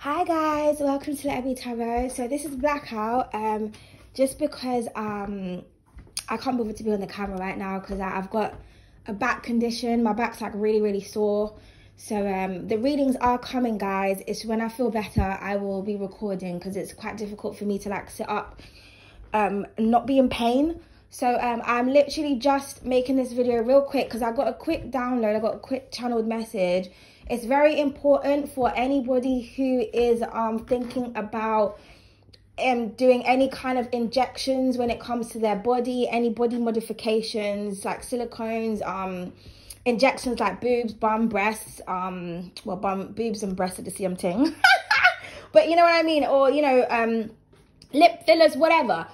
Hi guys, welcome to laebonyarts. So this is blackout just because I can't bother to be on the camera right now because I've got a back condition. My back's like really sore. So the readings are coming, guys. It's when I feel better I will be recording because it's quite difficult for me to like sit up and not be in pain. So I'm literally just making this video real quick because I got a quick download. I got a quick channeled message. It's very important for anybody who is thinking about doing any kind of injections when it comes to their body, any body modifications like silicones, injections like boobs, bum, breasts, boobs and breasts are the same thing. But you know what I mean? Or, you know, lip fillers, whatever.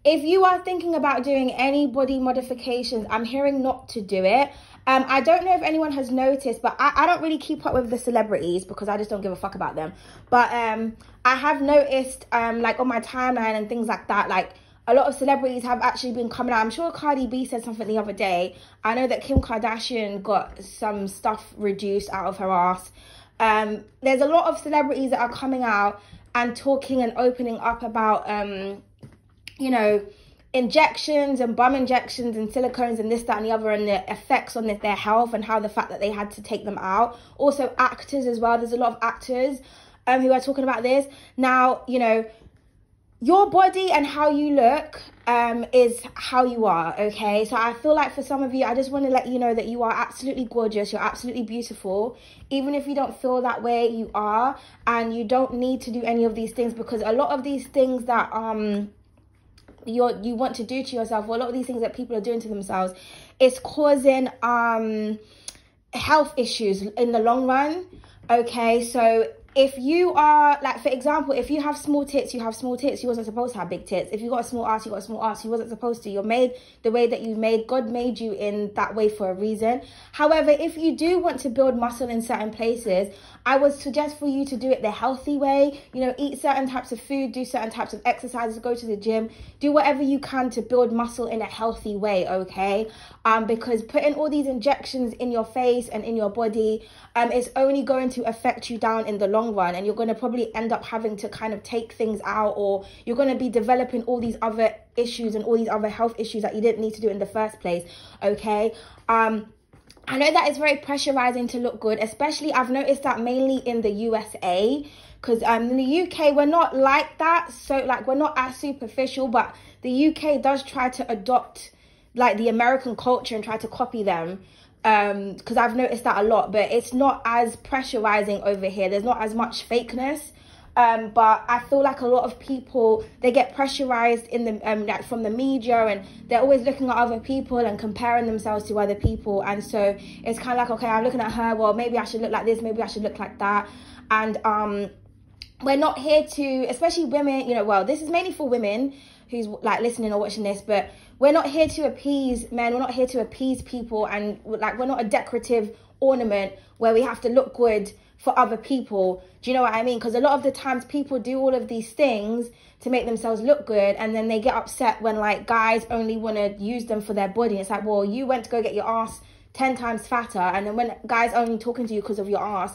If you are thinking about doing any body modifications, I'm hearing not to do it. I don't know if anyone has noticed, but I don't really keep up with the celebrities because I just don't give a fuck about them. But I have noticed, like on my timeline and things like that, like a lot of celebrities have actually been coming out. I'm sure Cardi B said something the other day. I know that Kim Kardashian got some stuff reduced out of her ass. There's a lot of celebrities that are coming out and talking and opening up about, you know, injections and bum injections and silicones and this, that and the other, and the effects on their health and how the fact that they had to take them out. Also actors as well. There's a lot of actors who are talking about this. Now, you know, your body and how you look is how you are, okay? So I feel like for some of you, I just want to let you know that you are absolutely gorgeous. You're absolutely beautiful. Even if you don't feel that way, you are. And you don't need to do any of these things, because a lot of these things that you want to do to yourself, or a lot of these things that people are doing to themselves, is causing health issues in the long run, okay? So if you are, like, for example, if you have small tits, you have small tits. You wasn't supposed to have big tits. If you got a small ass, you got a small ass. You wasn't supposed to. You're made the way that you made. God made you in that way for a reason. However, if you do want to build muscle in certain places, I would suggest for you to do it the healthy way. You know, eat certain types of food, do certain types of exercises, go to the gym, do whatever you can to build muscle in a healthy way, okay? Because putting all these injections in your face and in your body is only going to affect you down in the long run, and you're going to probably end up having to kind of take things out, or you're going to be developing all these other issues and all these other health issues that you didn't need to do in the first place, okay? I know that it's very pressurizing to look good, especially I've noticed that mainly in the USA, because in the UK we're not like that. So like we're not as superficial, but the UK does try to adopt like the American culture and try to copy them, because I've noticed that a lot. But it's not as pressurizing over here. There's not as much fakeness. But I feel like a lot of people, they get pressurized in the like from the media, and they're always looking at other people and comparing themselves to other people. And so it's kind of like, okay, I'm looking at her, well, maybe I should look like this, maybe I should look like that. And we're not here to, especially women, you know, well, this is mainly for women who's like listening or watching this, but we're not here to appease men. We're not here to appease people, and like we're not a decorative ornament where we have to look good for other people. Do you know what I mean? Because a lot of the times people do all of these things to make themselves look good, and then they get upset when like guys only want to use them for their body. It's like, well, you went to go get your ass 10 times fatter, and then when guys are only talking to you because of your ass,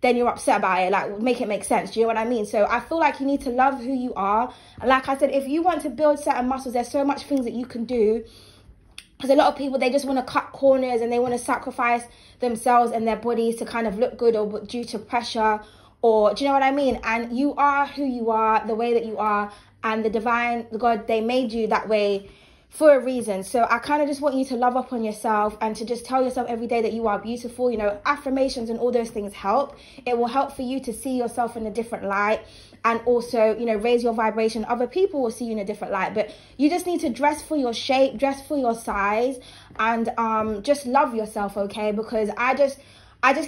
then you're upset about it. Like, make it make sense. Do you know what I mean? So I feel like you need to love who you are. And like I said, if you want to build certain muscles, there's so much things that you can do. Because a lot of people, they just want to cut corners and they want to sacrifice themselves and their bodies to kind of look good, or due to pressure, or do you know what I mean? And you are who you are, the way that you are, and the God, they made you that way for a reason. So I kind of just want you to love up on yourself and to just tell yourself every day that you are beautiful. You know, affirmations and all those things help. It will help for you to see yourself in a different light, and also, you know, raise your vibration. Other people will see you in a different light. But you just need to dress for your shape, dress for your size, and just love yourself, okay? Because I just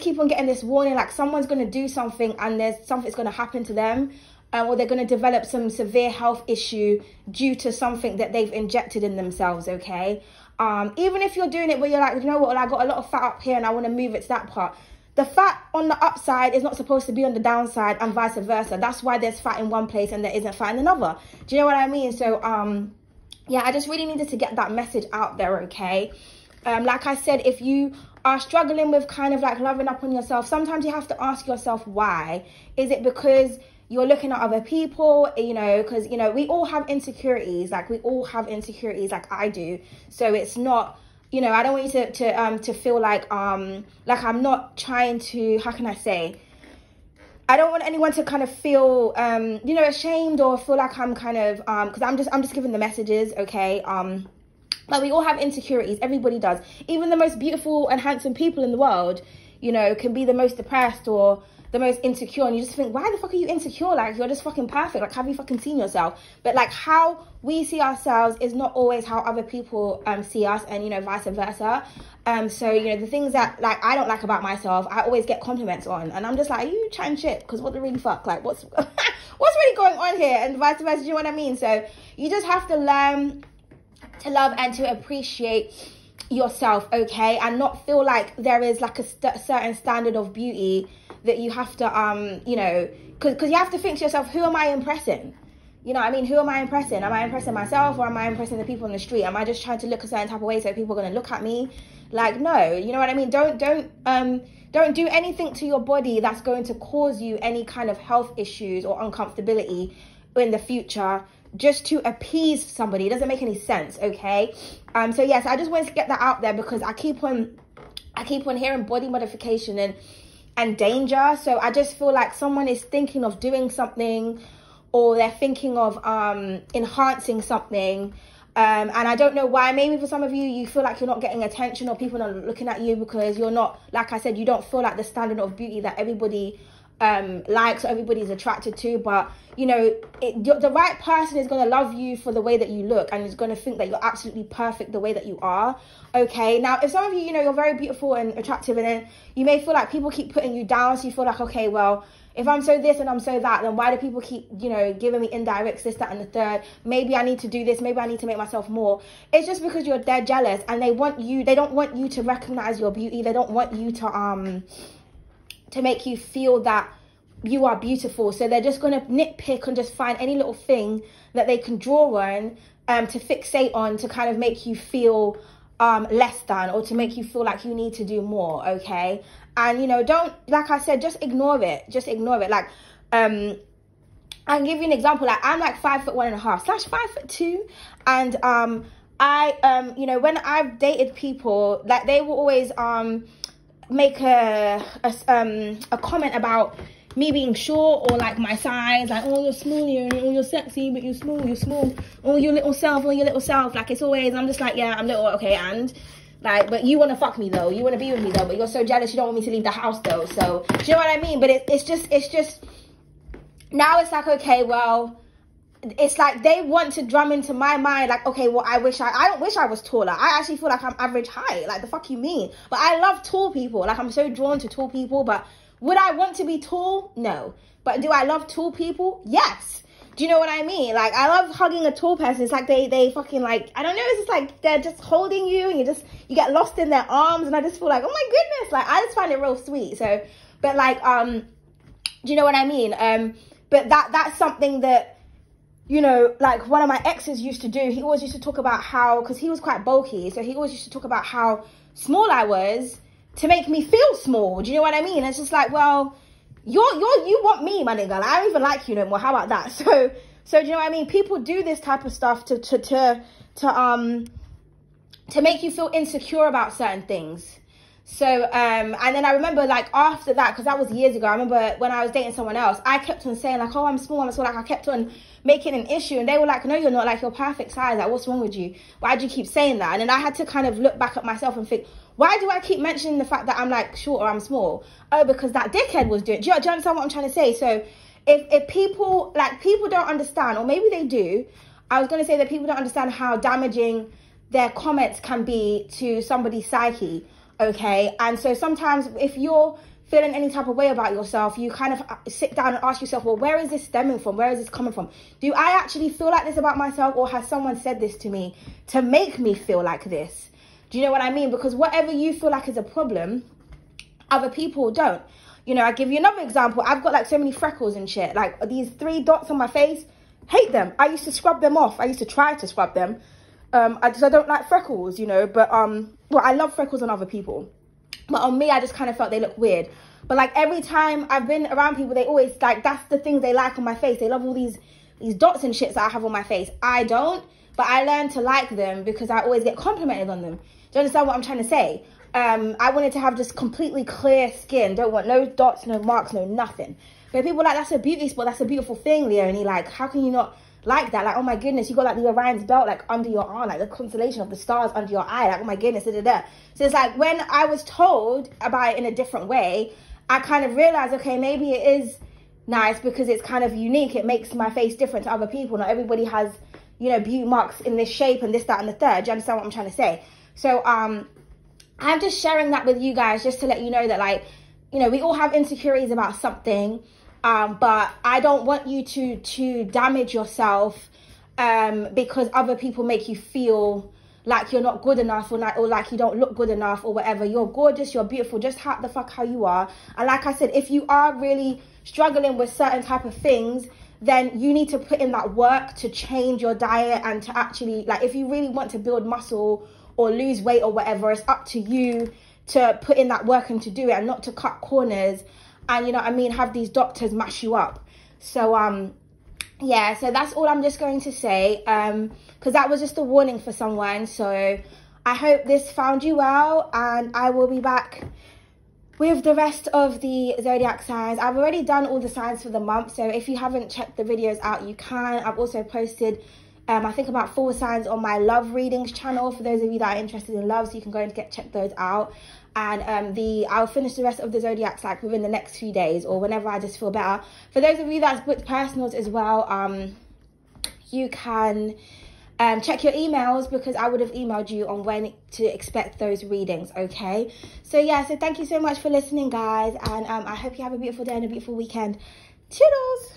keep on getting this warning, like someone's going to do something and there's something's going to happen to them, or they're going to develop some severe health issue due to something that they've injected in themselves, okay? Even if you're doing it where you're like, you know what, well, I got a lot of fat up here and I want to move it to that part. The fat on the upside is not supposed to be on the downside, and vice versa. That's why there's fat in one place and there isn't fat in another. Do you know what I mean? So, yeah, I just really needed to get that message out there, okay? Like I said, if you are struggling with kind of like loving up on yourself, sometimes you have to ask yourself why. Is it because you're looking at other people, you know, because, you know, we all have insecurities, like I do. So it's not, you know, I don't want you to feel like I'm not trying to, how can I say, I don't want anyone to kind of feel, you know, ashamed or feel like I'm kind of, because I'm just giving the messages, okay? Like, we all have insecurities. Everybody does. Even the most beautiful and handsome people in the world, you know, can be the most depressed or the most insecure. And you just think, why the fuck are you insecure? Like, you're just fucking perfect. Like, have you fucking seen yourself? But like, how we see ourselves is not always how other people see us, and, you know, vice versa. So, you know, the things that like I don't like about myself, I always get compliments on, and I'm just like, are you chatting shit? Because what the really fuck? Like, what's what's really going on here? And vice versa. Do you know what I mean? So you just have to learn to love and to appreciate yourself, okay? And not feel like there is like a certain standard of beauty that you have to you know, because you have to think to yourself, who am I impressing? You know what I mean? Who am I impressing? Am I impressing myself, or am I impressing the people in the street? Am I just trying to look a certain type of way so people are going to look at me? Like, no, you know what I mean? Don't do anything to your body that's going to cause you any kind of health issues or uncomfortability in the future, just to appease somebody. It doesn't make any sense, okay? So yes, I just wanted to get that out there, because I keep on hearing body modification and danger. So I just feel like someone is thinking of doing something, or they're thinking of enhancing something, and I don't know why. Maybe for some of you, you feel like you're not getting attention, or people are looking at you because you're not, like I said, you don't feel like the standard of beauty that everybody likes, or everybody's attracted to. But you know, the right person is going to love you for the way that you look, and is going to think that you're absolutely perfect the way that you are, okay? Now, if some of you, you know, you're very beautiful and attractive, and then you may feel like people keep putting you down, so you feel like, okay, well, if I'm so this and I'm so that, then why do people keep, you know, giving me indirects, this, that, and the third? Maybe I need to do this. Maybe I need to make myself more. It's just because they're jealous, and they don't want you to recognize your beauty. They don't want you to make you feel that you are beautiful. So they're just going to nitpick and just find any little thing that they can draw on, to fixate on, to kind of make you feel less than, or to make you feel like you need to do more, okay? And, you know, don't, like I said, just ignore it. Just ignore it. Like, I'll give you an example. Like, I'm like 5'1.5" / 5'2", and I you know, when I've dated people, like, they will always make a comment about me being short, or like my size, like, oh, you're small, you're sexy, but you're small, oh, your little self, like, it's always, I'm just like, yeah, I'm little, okay, and like, but you want to fuck me though, you want to be with me though, but you're so jealous you don't want me to leave the house though. So do you know what I mean? But it's just now it's like, okay, well, it's like they want to drum into my mind, like, okay, well, I don't wish I was taller. I actually feel like I'm average height. Like, the fuck you mean? But I love tall people. Like, I'm so drawn to tall people. But would I want to be tall? No. But do I love tall people? Yes. Do you know what I mean? Like, I love hugging a tall person. It's like they fucking, like, I don't know, it's just like they're just holding you, and you get lost in their arms, and I just feel like, oh my goodness, like, I just find it real sweet. So, but like, do you know what I mean? But that's something that, you know, like, one of my exes used to do. He always used to talk about how, because he was quite bulky, so he always used to talk about how small I was to make me feel small. Do you know what I mean? It's just like, well, you want me, my nigga. Like, I don't even like you no more. How about that? So do you know what I mean? People do this type of stuff to make you insecure insecure about certain things. So, and then I remember, like, after that, because that was years ago, I remember when I was dating someone else, I kept on saying, like, oh, I'm small, like, I kept on making an issue, and they were like, no, you're not, like, you're perfect size, like, what's wrong with you? Why do you keep saying that? And then I had to kind of look back at myself and think, why do I keep mentioning the fact that I'm, like, short or I'm small? Oh, because that dickhead was doing it. Do you understand what I'm trying to say? So, if people, like, people don't understand, or maybe they do, I was going to say that people don't understand how damaging their comments can be to somebody's psyche. Okay, and so sometimes if you're feeling any type of way about yourself, you kind of sit down and ask yourself, well, where is this stemming from? Where is this coming from? Do I actually feel like this about myself, or has someone said this to me to make me feel like this? Do you know what I mean? Because whatever you feel like is a problem, other people don't. You know, I'll give you another example. I've got, like, so many freckles and shit. Like, these 3 dots on my face, hate them. I used to scrub them off. I used to try to scrub them. I don't like freckles, you know, but, well, I love freckles on other people. But on me, I just kind of felt they look weird. But like every time I've been around people, they always like, that's the things they like on my face. They love all these dots and shits that I have on my face. I don't, but I learned to like them because I always get complimented on them. Do you understand what I'm trying to say? I wanted to have just completely clear skin. Don't want no dots, no marks, no nothing. But people are like, that's a beauty spot. That's a beautiful thing, Leonie. Like, how can you not like that? Like, oh my goodness, you got like the Orion's belt like under your arm, like the constellation of the stars under your eye. Like, oh my goodness, da da da. So it's like when I was told about it in a different way, I kind of realized, okay, maybe it is nice because it's kind of unique. It makes my face different to other people. Not everybody has, you know, beauty marks in this shape and this, that, and the third. Do you understand what I'm trying to say? So I'm just sharing that with you guys just to let you know that, like, you know, we all have insecurities about something, but I don't want you to damage yourself because other people make you feel like you're not good enough, or like you don't look good enough or whatever. You're gorgeous, you're beautiful, just how you are. And like I said, if you are really struggling with certain type of things, then you need to put in that work to change your diet and to actually, like, if you really want to build muscle or lose weight or whatever, it's up to you to put in that work and to do it, and not to cut corners and, you know what I mean, have these doctors mash you up. So yeah, so that's all I'm just going to say, because that was just a warning for someone. So I hope this found you well, and I will be back with the rest of the zodiac signs. I've already done all the signs for the month, so if you haven't checked the videos out, you can. I've also posted I think about 4 signs on my love readings channel for those of you that are interested in love, so you can go and check those out. And I'll finish the rest of the zodiacs like within the next few days, or whenever I just feel better. For those of you that's booked personals as well, you can check your emails, because I would have emailed you on when to expect those readings. Okay, so yeah, so thank you so much for listening, guys, and I hope you have a beautiful day and a beautiful weekend. Toodles.